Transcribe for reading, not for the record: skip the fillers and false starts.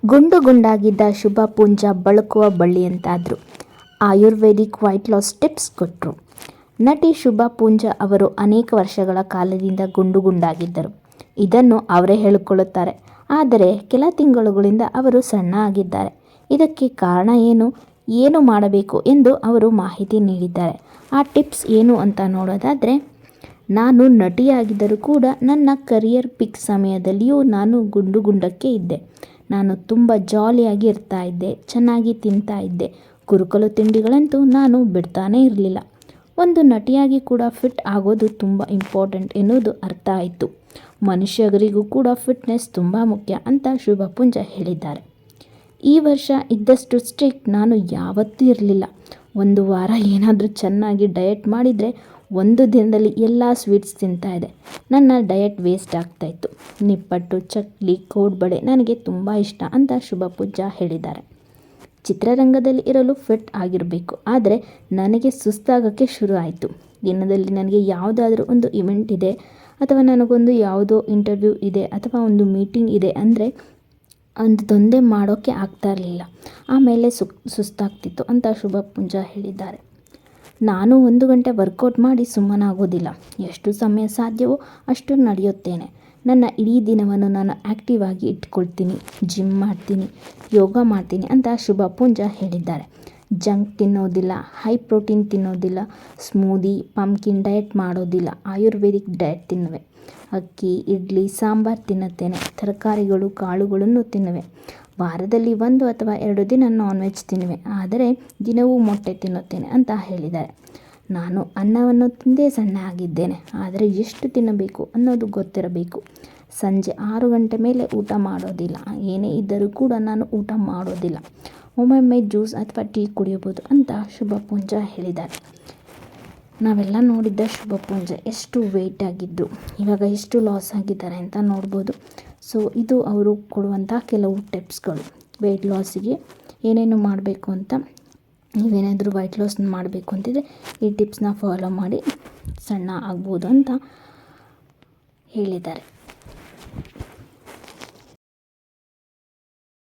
ಗುಂಡು ಗುಂಡಾಗಿದ್ದ ಶುಭ Punja ಬಳುಕುವ ಬಳ್ಳಿಯಂತಾದರು. Ayurvedic weight loss tips ಕೊಟ್ಟರು. ನಟಿ ಶುಭ ಪುಂಜ ಅವರು ಅನೇಕ ವರ್ಷಗಳ ಕಾಲದಿಂದ ಗುಂಡು ಗುಂಡಾಗಿದ್ದರು. ಇದನ್ನು ಅವರೇ ಹೇಳಿಕೊಳ್ಳುತ್ತಾರೆ. ಆದರೆ ಕೆಲ ತಿಂಗಳುಗಳಿಂದ ಅವರು ಸಣ್ಣ ಆಗಿದ್ದಾರೆ. ಇದಕ್ಕೆ ಕಾರಣ ಏನು ಮಾಡಬೇಕು ಎಂದು ಅವರು ಮಾಹಿತಿ ನೀಡಿದ್ದಾರೆ. ಆ ಟಿಪ್ಸ್ ಏನು ಅಂತ ನೋಡೋದಾದರೆ, ನಾನು ನಟಿಯಾಗಿದ್ದರೂ ಕೂಡ ನನ್ನ ಕರಿಯರ್ ಪಿಕ್ ಸಮಯದಲ್ಲಿಯೂ ನಾನು ಗುಂಡಕ್ಕೆ ಇದ್ದೆ. ನಾನು ತುಂಬ ಜಾಲಿಯಾಗಿ ಇರ್ತಾ ಇದ್ದೆ, ಚೆನ್ನಾಗಿ ತಿಂತಾ ಇದ್ದೆ. ಕುರುಕಲು ತಿಂಡಿಗಳಂತೂ ನಾನು ಬಿಡ್ತಾನೇ ಇರಲಿಲ್ಲ. ಒಂದು ನಟಿಯಾಗಿ ಕೂಡ ಫಿಟ್ ಆಗೋದು ತುಂಬ ಇಂಪಾರ್ಟೆಂಟ್ ಎನ್ನುವುದು ಅರ್ಥ ಆಯಿತು. ಮನುಷ್ಯರಿಗೂ ಕೂಡ ಫಿಟ್ನೆಸ್ ತುಂಬ ಮುಖ್ಯ ಅಂತ ಶುಭ ಪುಂಜ ಹೇಳಿದ್ದಾರೆ. ಈ ವರ್ಷ ಇದ್ದಷ್ಟು ಸ್ಟ್ರಿಕ್ಟ್ ನಾನು ಯಾವತ್ತೂ ಇರಲಿಲ್ಲ. ಒಂದು ವಾರ ಏನಾದರೂ ಚೆನ್ನಾಗಿ ಡಯಟ್ ಮಾಡಿದರೆ ಒಂದು ದಿನದಲ್ಲಿ ಎಲ್ಲ ಸ್ವೀಟ್ಸ್ ತಿಂತಾ ಇದೆ. ನನ್ನ ಡಯಟ್ ವೇಸ್ಟ್ ಆಗ್ತಾಯಿತ್ತು. ನಿಪ್ಪಟ್ಟು, ಚಕ್ಲಿ, ಕೋಡ್ಬಳೆ ನನಗೆ ತುಂಬ ಇಷ್ಟ ಅಂತ ಶುಭ ಪುಂಜ ಹೇಳಿದ್ದಾರೆ. ಚಿತ್ರರಂಗದಲ್ಲಿ ಇರಲು ಫಿಟ್ ಆಗಿರಬೇಕು, ಆದರೆ ನನಗೆ ಸುಸ್ತಾಗೋಕ್ಕೆ ಶುರು ಆಯಿತು. ದಿನದಲ್ಲಿ ನನಗೆ ಯಾವುದಾದ್ರೂ ಒಂದು ಇವೆಂಟ್ ಇದೆ ಅಥವಾ ನನಗೊಂದು ಯಾವುದೋ ಇಂಟರ್ವ್ಯೂ ಇದೆ ಅಥವಾ ಒಂದು ಮೀಟಿಂಗ್ ಇದೆ ಅಂದರೆ ಒಂದೇ ಮಾಡೋಕ್ಕೆ ಆಗ್ತಾ ಇರಲಿಲ್ಲ. ಆಮೇಲೆ ಸುಸ್ತಾಗ್ತಿತ್ತು ಅಂತ ಶುಭ ಪುಂಜ ಹೇಳಿದ್ದಾರೆ. ನಾನು 1 ಗಂಟೆ ವರ್ಕೌಟ್ ಮಾಡಿ ಸುಮ್ಮನಾಗೋದಿಲ್ಲ. ಎಷ್ಟು ಸಮಯ ಸಾಧ್ಯವೋ ಅಷ್ಟು ನಡೆಯುತ್ತೇನೆ. ನನ್ನ ಇಡೀ ದಿನವನ್ನು ನಾನು ಆ್ಯಕ್ಟಿವ್ ಆಗಿ ಇಟ್ಕೊಳ್ತೀನಿ. ಜಿಮ್ ಮಾಡ್ತೀನಿ, ಯೋಗ ಮಾಡ್ತೀನಿ ಅಂತ ಶುಭ ಪುಂಜ ಹೇಳಿದ್ದಾರೆ. ಜಂಕ್ ತಿನ್ನೋದಿಲ್ಲ, ಹೈ ಪ್ರೋಟೀನ್ ತಿನ್ನೋದಿಲ್ಲ, ಸ್ಮೂದಿ, ಪಂಪ್ಕಿನ್ ಡಯಟ್ ಮಾಡೋದಿಲ್ಲ, ಆಯುರ್ವೇದಿಕ್ ಡಯಟ್ ತಿನ್ನುವೆ. ಅಕ್ಕಿ, ಇಡ್ಲಿ, ಸಾಂಬಾರು ತಿನ್ನುತ್ತೇನೆ. ತರಕಾರಿಗಳು, ಕಾಳುಗಳನ್ನು ತಿನ್ನುವೆ. ವಾರದಲ್ಲಿ 1 ಅಥವಾ 2 ದಿನ ನಾನ್ ವೆಜ್ ತಿನ್ನುವೆ. ಆದರೆ ದಿನವೂ ಮೊಟ್ಟೆ ತಿನ್ನುತ್ತೇನೆ ಅಂತ ಹೇಳಿದ್ದಾರೆ. ನಾನು ಅನ್ನವನ್ನು ತಿಂದೇ ಸಣ್ಣ ಆಗಿದ್ದೇನೆ, ಆದರೆ ಎಷ್ಟು ತಿನ್ನಬೇಕು ಅನ್ನೋದು ಗೊತ್ತಿರಬೇಕು. ಸಂಜೆ 6 ಗಂಟೆ ಮೇಲೆ ಊಟ ಮಾಡೋದಿಲ್ಲ. ಏನೇ ಇದ್ದರೂ ಕೂಡ ನಾನು ಊಟ ಮಾಡೋದಿಲ್ಲ. ಒಮ್ಮೊಮ್ಮೆ ಜ್ಯೂಸ್ ಅಥವಾ ಟೀ ಕುಡಿಯಬಹುದು ಅಂತ ಶುಭ ಪುಂಜ ಹೇಳಿದ್ದಾರೆ. ನಾವೆಲ್ಲ ನೋಡಿದ್ದ ಶುಭ ಪುಂಜ ಎಷ್ಟು ವೆಯ್ಟ್ ಆಗಿದ್ದು, ಇವಾಗ ಎಷ್ಟು ಲಾಸ್ ಆಗಿದ್ದಾರೆ ಅಂತ ನೋಡ್ಬೋದು. ಸೊ ಇದು ಅವರು ಕೊಡುವಂಥ ಕೆಲವು ಟಿಪ್ಸ್ಗಳು. ವೆಯ್ಟ್ ಲಾಸಿಗೆ ಏನೇನು ಮಾಡಬೇಕು ಅಂತ, ನೀವೇನಾದರೂ ವೈಟ್ ಲಾಸ್ ಮಾಡಬೇಕು ಅಂತಿದ್ರೆ ಈ ಟಿಪ್ಸ್ನ ಫಾಲೋ ಮಾಡಿ ಸಣ್ಣ ಆಗ್ಬೋದು ಅಂತ ಹೇಳಿದ್ದಾರೆ.